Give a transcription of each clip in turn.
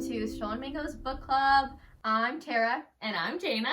to Sean Mingo's Book Club. I'm Tara. And I'm Jaina.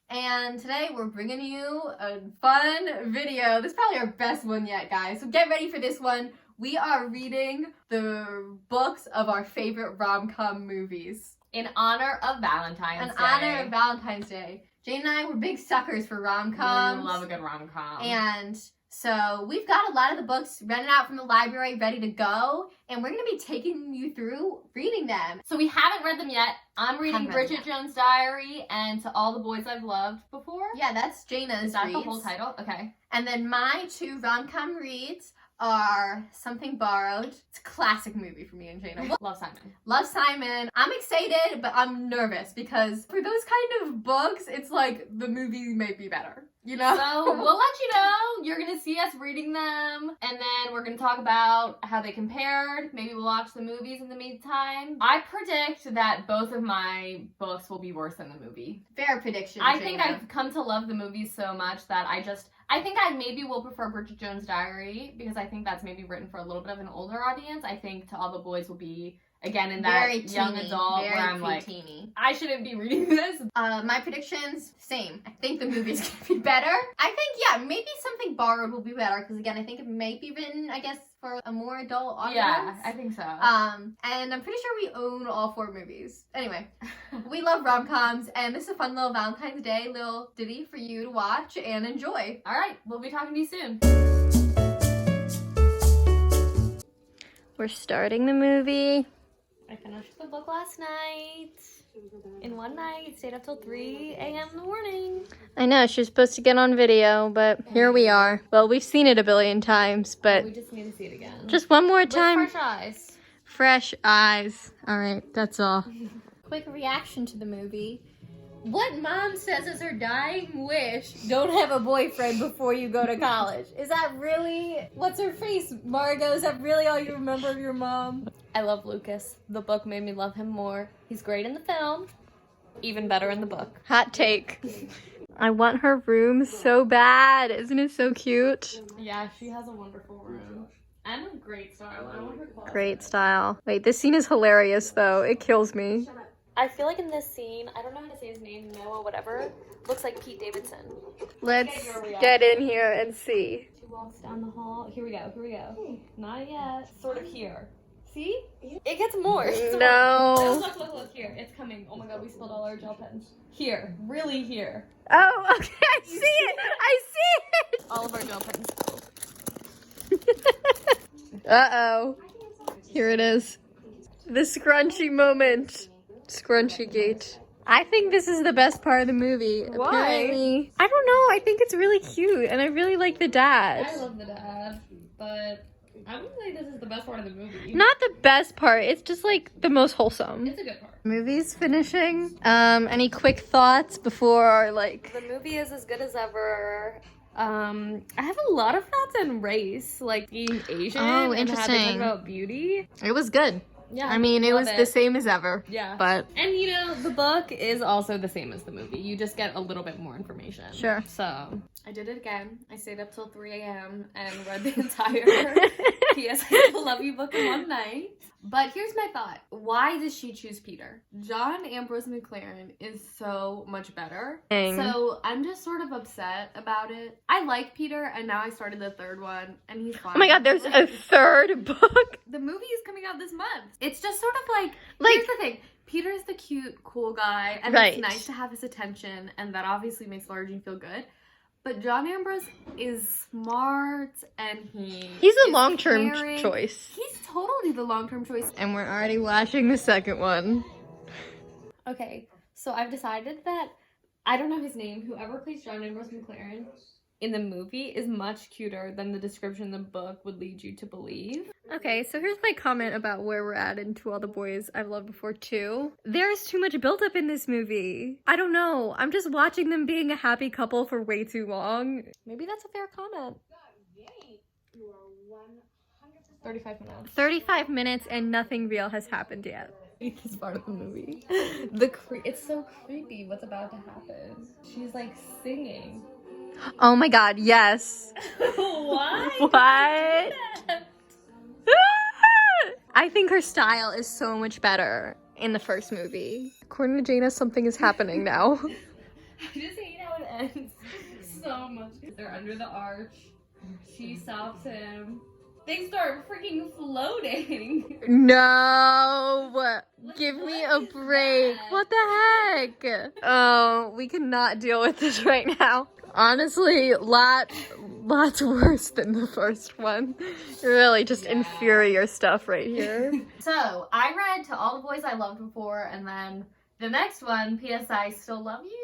And today we're bringing you a fun video. This is probably our best one yet, guys. So get ready for this one. We are reading the books of our favorite rom-com movies. In honor of Valentine's Day. In honor of Valentine's Day. Jane and I were big suckers for rom-coms. We love a good rom-com. And so we've got a lot of the books rented out from the library, ready to go, and we're going to be taking you through reading them. So we haven't read them yet. I'm reading Bridget Jones' Diary and To All the Boys I've Loved Before. Yeah, that's Jaina's Is that reads. the whole title? Okay. And then my two rom-com reads are Something Borrowed. It's a classic movie for me and Jaina. Love Simon. Love Simon. I'm excited, but I'm nervous because for those kind of books, it's like the movie may be better. You know? So we'll let you know. You're going to see us reading them. And then we're going to talk about how they compared. Maybe we'll watch the movies in the meantime. I predict that both of my books will be worse than the movie. Fair prediction, I Jaina. think I've come to love the movies so much that I think I maybe will prefer Bridget Jones' Diary because I think that's maybe written for a little bit of an older audience. I think To All the Boys will be, again, in that very young teeny, adult very where I'm like, teeny. I shouldn't be reading this. My predictions, same. I think the movie's gonna be better. I think, yeah, maybe Something Borrowed will be better because, again, I think it may be written, I guess, for a more adult audience. Yeah, I think so. And I'm pretty sure we own all 4 movies. Anyway, we love rom-coms, and this is a fun little Valentine's Day little ditty for you to watch and enjoy. All right, we'll be talking to you soon. We're starting the movie. I finished the book last night. In one night, stayed up till 3 a.m. in the morning. I know, she was supposed to get on video, but here we are. Well, we've seen it a billion times, but We just need to see it again. just one more time. With fresh eyes. Fresh eyes. All right, that's all. Quick reaction to the movie. What mom says is her dying wish? Don't have a boyfriend before you go to college. Is that really? What's her face? Margot, is that really all you remember of your mom? I love Lucas. The book made me love him more. He's great in the film. Even better in the book. Hot take. I want her room so bad. Isn't it so cute? Yeah, she has a wonderful room. And a great style. I want her closet. Great style. Wait, this scene is hilarious though. It kills me. I feel like in this scene, I don't know how to say his name, Noah whatever, looks like Pete Davidson. Let's get in here and see. She walks down the hall. Here we go. Not yet. Sort of here. See? It gets more. No. Look, here. It's coming. Oh my god, we spilled all our gel pens. Here. Really here. Oh, okay. I see it. I see it. All of our gel pens spilled. Uh-oh. Here it is. The scrunchy moment. Scrunchy gate. I think this is the best part of the movie. Why? Apparently. I don't know. I think it's really cute, and I really like the dad. I love the dad, but I wouldn't say this is the best part of the movie. Not the best part. It's just like the most wholesome. It's a good part. Movie's finishing. Any quick thoughts before like? The movie is as good as ever. I have a lot of thoughts on race, like being Asian. Oh, and how they talk interesting. about beauty. It was good. Yeah, I mean, it love was the same as ever. Yeah. But And you know, the book is also the same as the movie. You just get a little bit more information. Sure. So I did it again. I stayed up till 3 a.m. and read the entire P.S. I Still Love You book in one night. But here's my thought. Why does she choose Peter? John Ambrose McLaren is so much better. Dang. So I'm just sort of upset about it. I like Peter, and now I started the 3rd one, and he's fine. oh my god, there's a 3rd book. The movie is coming out this month. It's just sort of like here's the thing. Peter's the cute, cool guy, and Right. it's nice to have his attention, and that obviously makes Laura Jean feel good. But John Ambrose is smart, and He's a long-term caring. choice. He's totally the long-term choice. And we're already watching the 2nd one. Okay, so I've decided that I don't know his name. Whoever plays John Ambrose McLaren in the movie is much cuter than the description in the book would lead you to believe. Okay, so here's my comment about where we're at in To All the Boys I've Loved Before 2. There's too much buildup in this movie. I don't know. I'm just watching them being a happy couple for way too long. Maybe that's a fair comment. 35 minutes. 35 minutes and nothing real has happened yet. This part of the movie. It's so creepy what's about to happen. She's like singing. Oh my god, yes. Why? What? I think her style is so much better in the first movie. According to Jaina, something is happening now. I just hate how it ends so much. They're under the arch. She stops him. They start freaking floating. No! Give Like, me what a is break. that? What the heck? Oh, we cannot deal with this right now. Honestly, lots worse than the first one. Really just inferior stuff right here. So, I read To All the Boys I Loved Before, and then the next one, P.S. I Still Love You.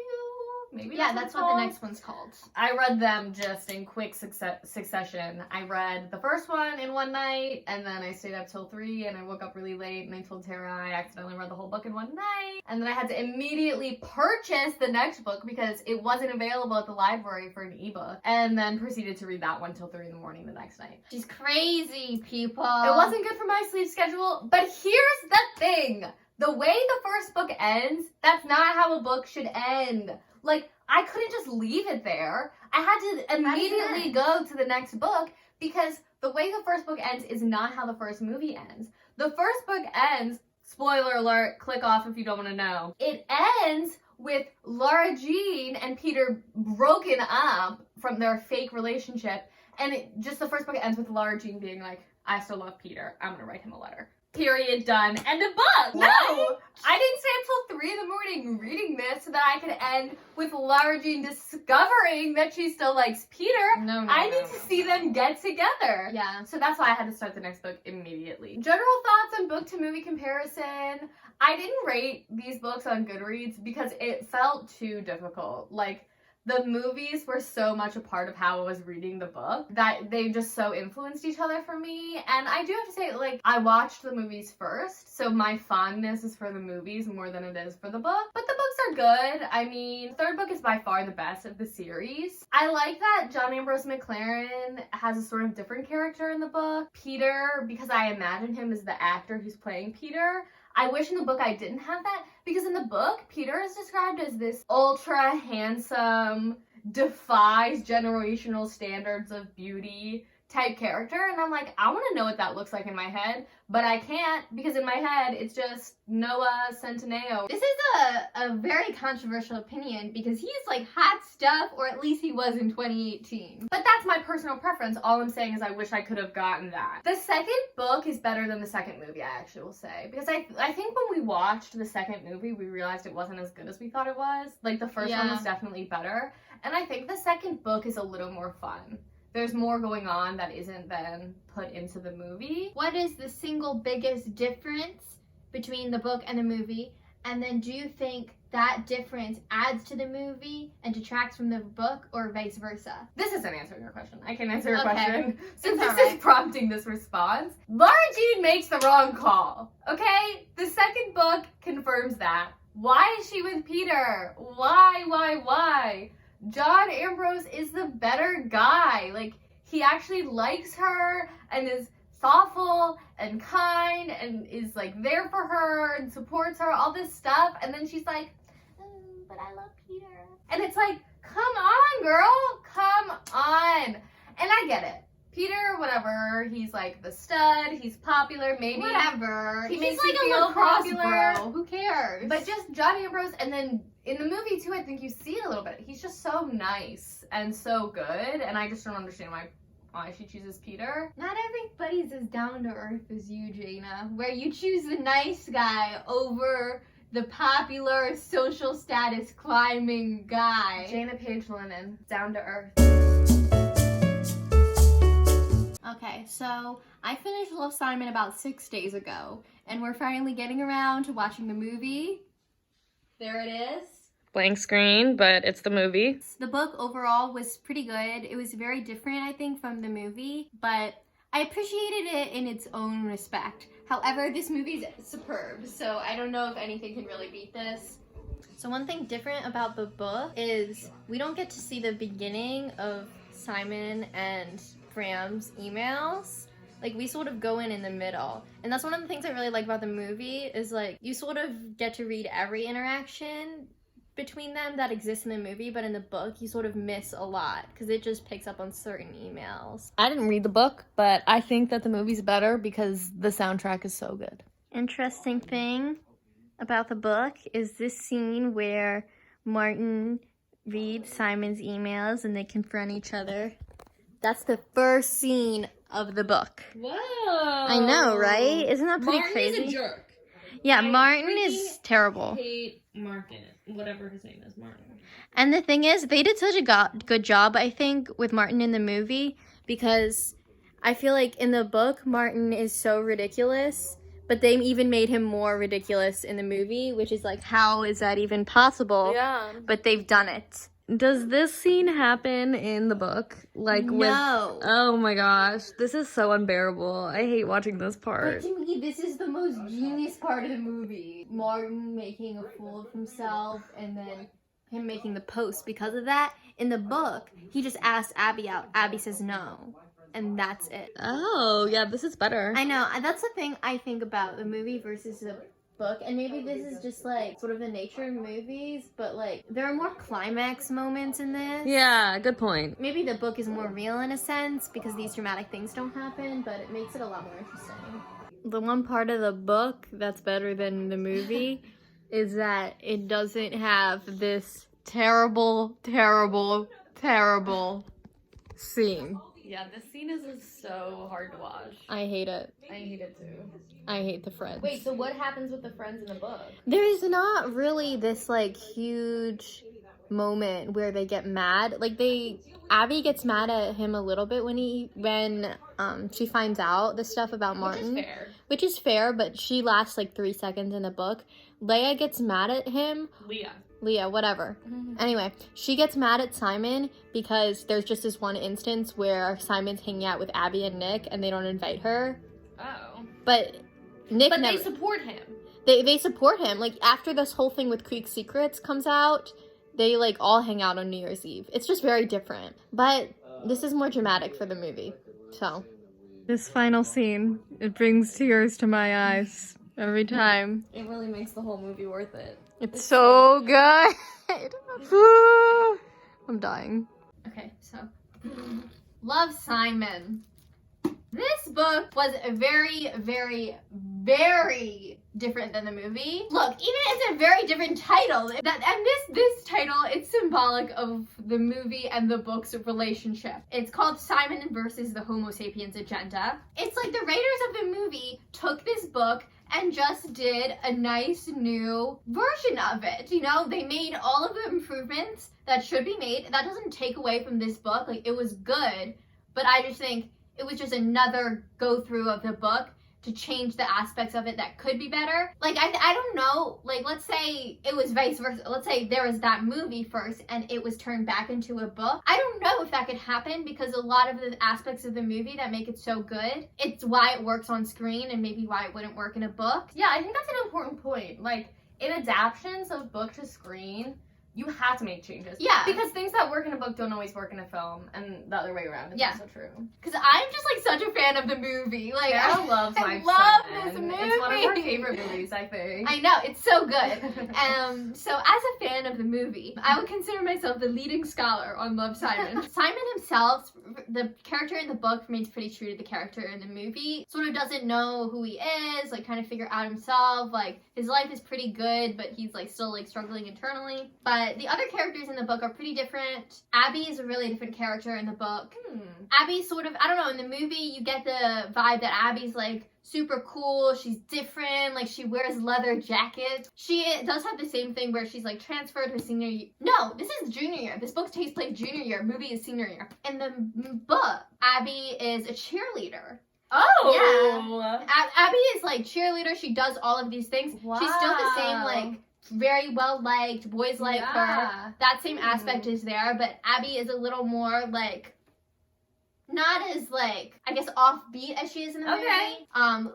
Maybe That's what the next one's called. I read them just in quick succession. I read the first one in one night, and then I stayed up till 3, and I woke up really late, and I told Tara I accidentally read the whole book in one night. And then I had to immediately purchase the next book because it wasn't available at the library for an ebook, and then proceeded to read that one till 3 in the morning the next night. She's crazy, people. It wasn't good for my sleep schedule, but here's the thing. The way the first book ends, that's not how a book should end. Like, I couldn't just leave it there. I had to immediately go to the next book because the way the first book ends is not how the first movie ends. The first book ends, spoiler alert, click off if you don't want to know. It ends with Laura Jean and Peter broken up from their fake relationship. And the first book ends with Laura Jean being like, I still love Peter. I'm going to write him a letter. Period, done. End of book. No, I didn't stay up till 3 in the morning reading this so that I could end with Laura Jean discovering that she still likes Peter. I need to see them get together. Yeah. So that's why I had to start the next book immediately. General thoughts on book to movie comparison. I didn't rate these books on Goodreads because it felt too difficult. Like, the movies were so much a part of how I was reading the book that they just so influenced each other for me. And I do have to say, like, I watched the movies first, so my fondness is for the movies more than it is for the book. But the books are good. I mean, the third book is by far the best of the series. I like that John Ambrose McLaren has a sort of different character in the book. Peter, because I imagine him as the actor who's playing Peter. I wish in the book I didn't have that, because in the book, Peter is described as this ultra handsome, defies generational standards of beauty type character, and I'm like, I want to know what that looks like in my head, but I can't, because in my head, it's just Noah Centineo. This is a very controversial opinion, because he's like hot stuff, or at least he was in 2018. But that's my personal preference. All I'm saying is I wish I could have gotten that. The second book is better than the second movie, I actually will say, because I think when we watched the second movie, we realized it wasn't as good as we thought it was. Like, the first one was definitely better, and I think the second book is a little more fun. There's more going on that isn't then put into the movie. What is the single biggest difference between the book and the movie? And then do you think that difference adds to the movie and detracts from the book, or vice versa? This isn't answering your question. I can answer your question. Since It's this is prompting this response. Laura Jean makes the wrong call, okay? The second book confirms that. Why is she with Peter? Why? John Ambrose is the better guy. Like, he actually likes her and is thoughtful and kind and is like there for her and supports her, all this stuff. And then she's like, but I love Peter. And it's like, come on, girl, come on. And I get it. Peter, whatever, he's like the stud, he's popular, maybe. Whatever. He makes like you a feel lacrosse popular. bro. Who cares? But just John Ambrose, and then in the movie too, I think you see it a little bit. He's just so nice and so good, and I just don't understand why she chooses Peter. Not everybody's as down to earth as you, Jaina, where you choose the nice guy over the popular social status climbing guy. Jaina Page Lennon, down to earth. Okay, so I finished Love, Simon about 6 days ago, and we're finally getting around to watching the movie. There it is. Blank screen, but it's the movie. The book overall was pretty good. It was very different, I think, from the movie, but I appreciated it in its own respect. However, this movie's superb, so I don't know if anything can really beat this. So one thing different about the book is we don't get to see the beginning of Simon and Graham's emails. Like, we sort of go in the middle. And that's one of the things I really like about the movie is, like, you sort of get to read every interaction between them that exists in the movie, but in the book, you sort of miss a lot because it just picks up on certain emails. I didn't read the book, but I think that the movie's better because the soundtrack is so good. Interesting thing, about the book is this scene where Martin reads Simon's emails and they confront each other. That's the first scene of the book. Whoa. I know, right? Isn't that pretty crazy? Martin is a jerk. Yeah, I Martin freaking is terrible. hate Martin. Whatever his name is, Martin. And the thing is, they did such a good job, I think, with Martin in the movie, because I feel like in the book, Martin is so ridiculous, but they even made him more ridiculous in the movie, which is like, how is that even possible? Yeah. But they've done it. Does this scene happen in the book? Like with No. Oh my gosh, this is so unbearable. I hate watching this But part. to me, this is the most genius part of the movie. Martin making a fool of himself, and then him making the post because of that. In the book, he just asked Abby out. Abby says no. And that's it. Oh, yeah, this is better. I know. That's the thing I think about the movie versus the book. And maybe this is just like sort of the nature of movies, but like there are more climax moments in this. Yeah, good point. Maybe the book is more real in a sense because these dramatic things don't happen, but it makes it a lot more interesting. The one part of the book that's better than the movie is that it doesn't have this terrible, terrible, terrible scene. Yeah, this scene is so hard to watch. I hate it. I hate it too. I hate the friends. Wait, so what happens with the friends in the book? There's not really this like huge moment where they get mad. Like Abby gets mad at him a little bit when she finds out the stuff about Martin. Which is fair, but she lasts like 3 seconds in the book. Leia gets mad at him. Leah, whatever. Anyway, she gets mad at Simon because there's just this one instance where Simon's hanging out with Abby and Nick and they don't invite her. Oh. But Nick But never... they support him. They support him. Like, after this whole thing with Creek Secrets comes out, they, like, all hang out on New Year's Eve. It's just very different. But this is more dramatic for the movie. So. This final scene, it brings tears to my eyes every time. It really makes the whole movie worth it. It's so good. I'm dying. Okay, so. Love, Simon. This book was very, very, very different than the movie. Look, even it's a very different title. This title, it's symbolic of the movie and the book's relationship. It's called Simon versus the Homo sapiens Agenda. It's like the writers of the movie took this book and just did a nice new version of it. You know, they made all of the improvements that should be made. That doesn't take away from this book. Like, it was good, but I just think it was just another go through of the book to change the aspects of it that could be better. Like, I don't know, like, let's say it was vice versa. Let's say there was that movie first and it was turned back into a book. I don't know if that could happen because a lot of the aspects of the movie that make it so good, it's why it works on screen and maybe why it wouldn't work in a book. Yeah, I think that's an important point. Like, in adaptations of book to screen, you have to make changes. Yeah. Because things that work in a book don't always work in a film, and the other way around is also true. Because I'm just, like, such a fan of the movie. Like, I love this movie. It's one of our favorite movies, I think. I know, it's so good. So as a fan of the movie, I would consider myself the leading scholar on Love, Simon. Simon himself, the character in the book remains pretty true to the character in the movie. Sort of doesn't know who he is, like, kind of figure out himself. Like, his life is pretty good, but he's, like, still, like, struggling internally. But the other characters in the book are pretty different. Abby is a really different character in the book. Abby's sort of, I don't know, in the movie you get the vibe that Abby's like super cool, she's different, like she wears leather jackets. She does have the same thing where she's like transferred her senior year. No, this is junior year. This book takes place junior year, movie is senior year. In the book, Abby is a cheerleader. Oh! Yeah. Abby is like cheerleader, she does all of these things. Wow. She's still the same, like, very well liked, boys like her. That same aspect is there, but Abby is a little more like not as like I guess offbeat as she is in the movie.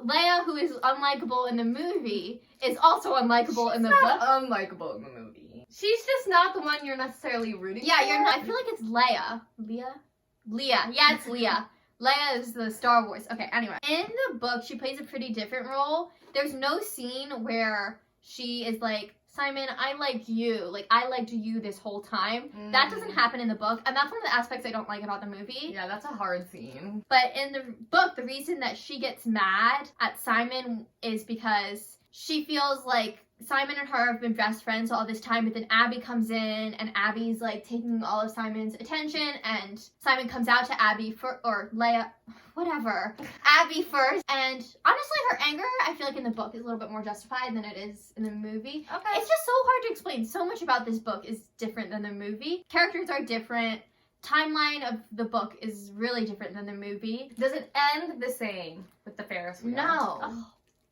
Leia, who is unlikable in the movie, is also unlikable in the book. Unlikable in the movie. She's just not the one you're necessarily rooting for. You're not. I feel like it's Leia. Leah. Yeah, it's Leah. Leia is the Star Wars. Okay, anyway. In the book, she plays a pretty different role. There's no scene where she is like, Simon, I like you. Like, I liked you this whole time. That doesn't happen in the book, and that's one of the aspects I don't like about the movie. Yeah, that's a hard scene. But in the book, the reason that she gets mad at Simon is because she feels like Simon and her have been best friends all this time, but then Abby comes in and Abby's like taking all of Simon's attention, and Simon comes out to Abby or Leia, whatever, Abby first. And honestly, her anger, I feel like in the book is a little bit more justified than it is in the movie. Okay. It's just so hard to explain. So much about this book is different than the movie. Characters are different. Timeline of the book is really different than the movie. Does it end the same with the Ferris wheel? No. Oh.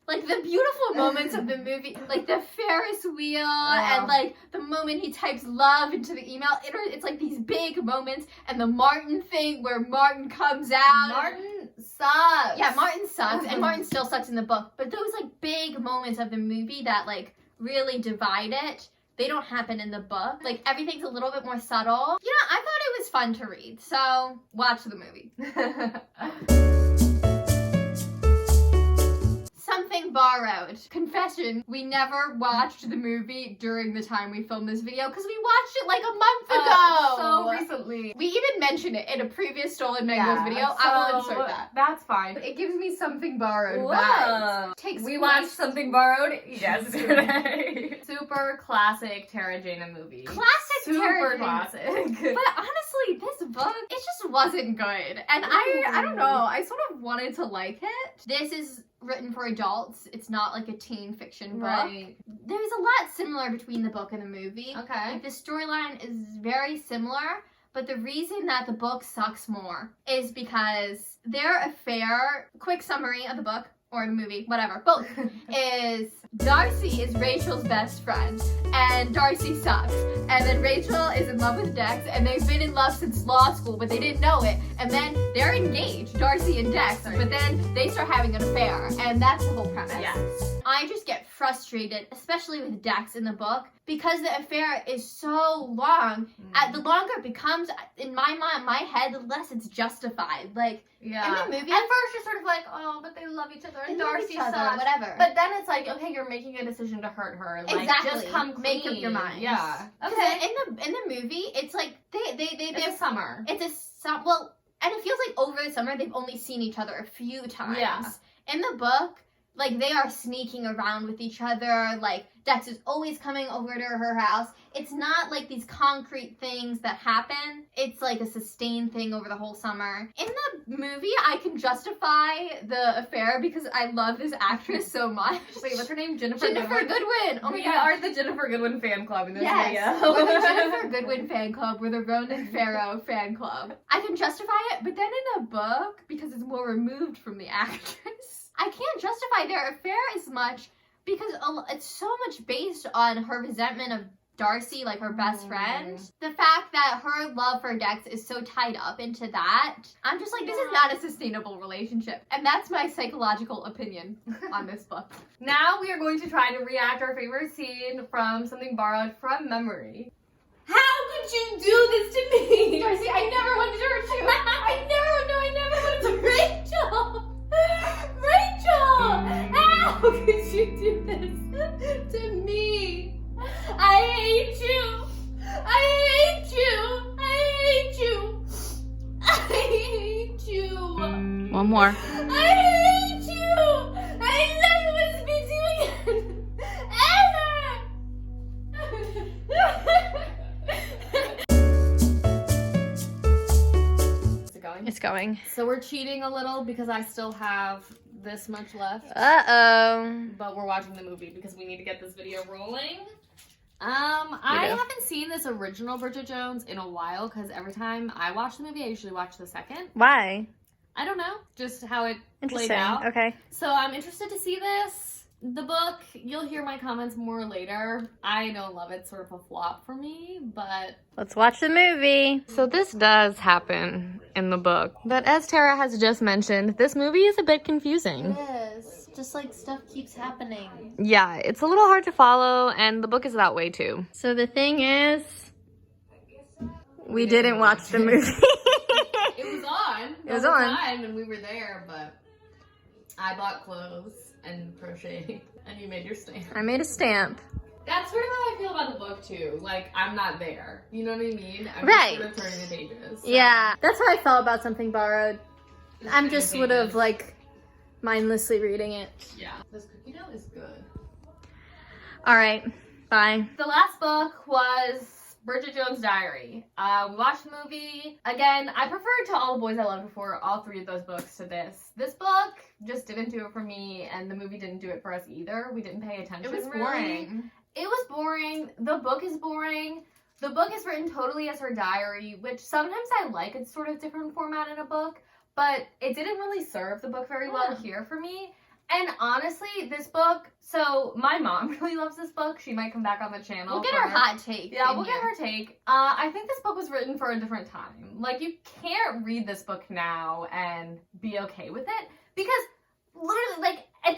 Like the beautiful moments of the movie, like the Ferris wheel and like the moment he types love into the email, it's like these big moments, and the Martin thing where Martin comes out. Martin sucks. Yeah, Martin sucks, and Martin still sucks in the book, but those like big moments of the movie that like really divide it, they don't happen in the book. Like everything's a little bit more subtle. You know, I thought it was fun to read, so watch the movie. Something borrowed. Confession, we never watched the movie during the time we filmed this video because we watched it like a month ago. So recently. We even mentioned it in a previous Stolen Mangoes video. So I will insert that. That's fine. It gives me Something Borrowed Whoa. vibes. We watched Something Borrowed yesterday. Super classic Tara Jane movie. Classic Super Tara Jane. classic. But honestly, this book, it just wasn't good. And I don't know, I sort of wanted to like it. This is written for adults. It's not like a teen fiction book. Right. There's a lot similar between the book and the movie. Okay. Like the storyline is very similar, but the reason that the book sucks more is because their affair, quick summary of the book, or the movie, whatever, both, is Darcy is Rachel's best friend, and Darcy sucks. And then Rachel is in love with Dex, and they've been in love since law school, but they didn't know it. And then they're engaged, Darcy and Dex, but then they start having an affair, and that's the whole premise. Yes. I just get frustrated, especially with Dex in the book, because the affair is so long. The longer it becomes, in my mind, my head, the less it's justified. Like, yeah. in the movie, at first you're sort of like, oh, but they love each other, and Darcy sucks. Whatever. But then it's like, okay, you're making a decision to hurt her. Like, exactly. just come clean. Make up your mind. Yeah. Okay. In the movie, it's like It's a summer. It's well, and it feels like over the summer they've only seen each other a few times. Yeah. In the book, like they are sneaking around with each other. Like Dex is always coming over to her house. It's not like these concrete things that happen. It's like a sustained thing over the whole summer. In the movie, I can justify the affair because I love this actress so much. Wait, what's her name? Jennifer Goodwin. Oh my we god. are the Jennifer Goodwin fan club in this Yes, video. we're the Jennifer Goodwin fan club. We're the Ronan Farrow fan club. I can justify it, but then in the book, because it's more removed from the actress, I can't justify their affair as much because it's so much based on her resentment of Darcy, like her best friend. The fact that her love for Dex is so tied up into that, I'm just like, this is not a sustainable relationship. And that's my psychological opinion on this book. Now we are going to try to react our favorite scene from Something Borrowed from memory. How could you do this to me? Darcy, I never wanted to hurt you. I never wanted to Rachel! Rachel! How could you do this to me? I hate you! I hate you! I hate you! I hate you! One more. I hate you! I never want to speak to you again! Is it going? It's going. So we're cheating a little because I still have this much left. Uh-oh. But we're watching the movie because we need to get this video rolling. I haven't seen this original Bridget Jones in a while because every time I watch the movie, I usually watch the second. Why? I don't know, just how it played Interesting. out. Okay. So I'm interested to see this. The book, you'll hear my comments more later. I don't love it, sort of a flop for me, but... Let's watch the movie. So this does happen in the book. But as Tara has just mentioned, this movie is a bit confusing. It is. Just like stuff keeps happening. Yeah, it's a little hard to follow, and the book is that way too. So the thing is, we didn't watch the movie. It was on. It was the on. Time, and we were there, but I bought clothes and crochet, and you made your stamp. I made a stamp. That's sort of how I feel about the book too. Like, I'm not there. You know what I mean? I'm Right. just sort of turning the pages. So. Yeah. That's how I felt about Something Borrowed. I'm just turning the sort of pages. like mindlessly reading it. Yeah. This cookie dough is good. All right, bye. The last book was Bridget Jones' Diary. We watched the movie. Again, I preferred To All the Boys I Loved Before, all three of those books to this. This book just didn't do it for me, and the movie didn't do it for us either. We didn't pay attention. It was really. boring. It was boring. The book is boring. The book is written totally as her diary, which sometimes I like. It's sort of different format in a book, but it didn't really serve the book very well here for me. And honestly, this book, so my mom really loves this book. She might come back on the channel. We'll get her hot take. Yeah, we'll get her take. I think this book was written for a different time. Like, you can't read this book now and be okay with it, because literally, like, at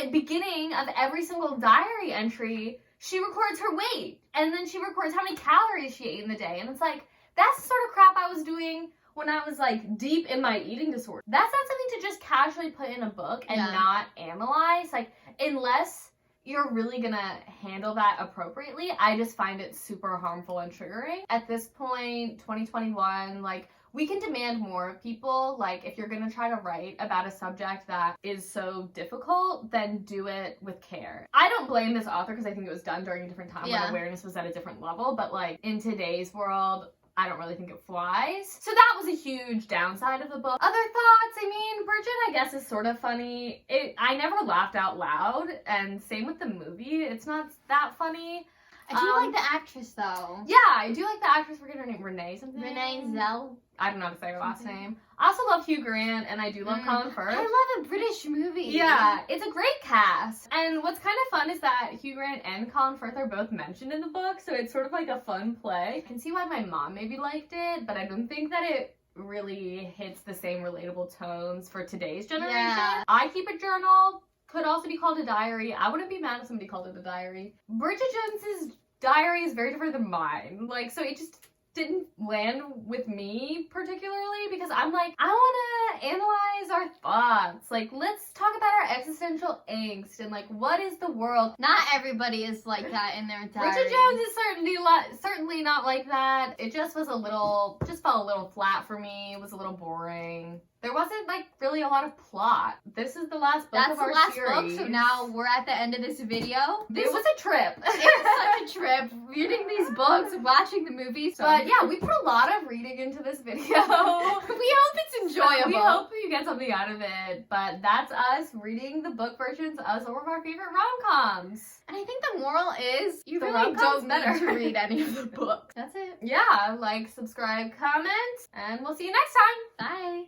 the beginning of every single diary entry, she records her weight, and then she records how many calories she ate in the day, and it's like, that's the sort of crap I was doing when I was, like, deep in my eating disorder. That's not something to just casually put in a book and not analyze. Like, unless you're really gonna handle that appropriately, I just find it super harmful and triggering. At this point, 2021, like, we can demand more of people. Like, if you're gonna try to write about a subject that is so difficult, then do it with care. I don't blame this author, because I think it was done during a different time when awareness was at a different level, but, like, in today's world, I don't really think it flies. So that was a huge downside of the book. Other thoughts, I mean, Bridget, I guess, is sort of funny. I never laughed out loud, and same with the movie. It's not that funny. I do like the actress, though. Yeah, I do like the actress. Forget her name. Renee something? Renee Zell. I don't know how to say her last name. I also love Hugh Grant, and I do love Colin Firth. I love a British movie. Yeah, it's a great cast. And what's kind of fun is that Hugh Grant and Colin Firth are both mentioned in the book, so it's sort of like a fun play. I can see why my mom maybe liked it, but I don't think that it really hits the same relatable tones for today's generation. Yeah. I keep a journal. Could also be called a diary. I wouldn't be mad if somebody called it a diary. Bridget Jones's diary is very different than mine. Like, so it just didn't land with me particularly, because I'm like, I want to analyze our thoughts. Like, let's talk about our existential angst and, like, what is the world? Not everybody is like that in their diary. Bridget Jones is certainly not like that. It just felt a little flat for me. It was a little boring. There wasn't, like, really a lot of plot. This is the last book of our series. That's the last book, so now we're at the end of this video. It was a trip. It was such a trip, reading these books, watching the movies. But yeah, we put a lot of reading into this video. We hope it's enjoyable. We hope you get something out of it. But that's us reading the book versions of some of our favorite rom-coms. And I think the moral is, you The really rom-com's don't better. need to read any of the books. That's it. Yeah, like, subscribe, comment, and we'll see you next time. Bye.